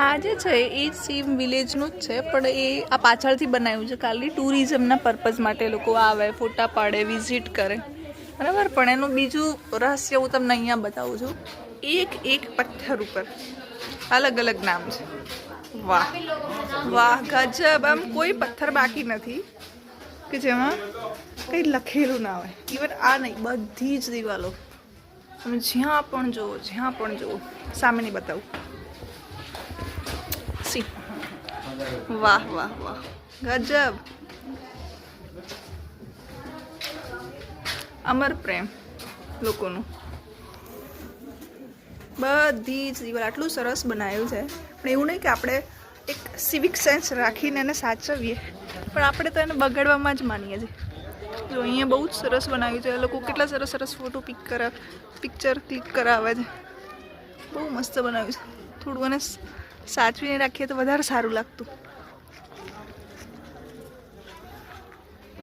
આ જે છે એ સીમ વિલેજનું જ છે, પણ એ આ પાછળથી બનાવ્યું છે ખાલી ટુરિઝમના પર્પઝ માટે લોકો આવે, ફોટા પાડે, વિઝિટ કરે, બરાબર. પણ એનું બીજું રહસ્ય હું તમને અહીંયા બતાવું છું. એક પથ્થર ઉપર અલગ અલગ નામ છે. વાહ વાહ, ગજબ. આમ કોઈ પથ્થર બાકી નથી કે જેમાં કંઈ લખેલું ના હોય. ઇવન આ નહીં, બધી જ દિવાલો તમે જ્યાં પણ જુઓ સામે નહીં બતાવું. સી, વાહ વાહ વાહ, ગજબ. અમર પ્રેમ લોકોનું, બધી જ દિવાલ આટલું સરસ બનાવ્યું છે. પણ એવું નહીં કે આપણે એક સિવિક સેન્સ રાખીને એને સાચવીએ, પણ આપણે તો એને બગાડવામાં જ માનીએ છીએ. જો અહીંયા બહુ જ સરસ બનાવ્યું છે. લોકો કેટલા સરસ સરસ ફોટો પિક્ચર ક્લિક કરાવે છે. બહુ મસ્ત બનાવ્યું છે. થોડું એને સાચવીને રાખીએ તો વધારે સારું લાગતું.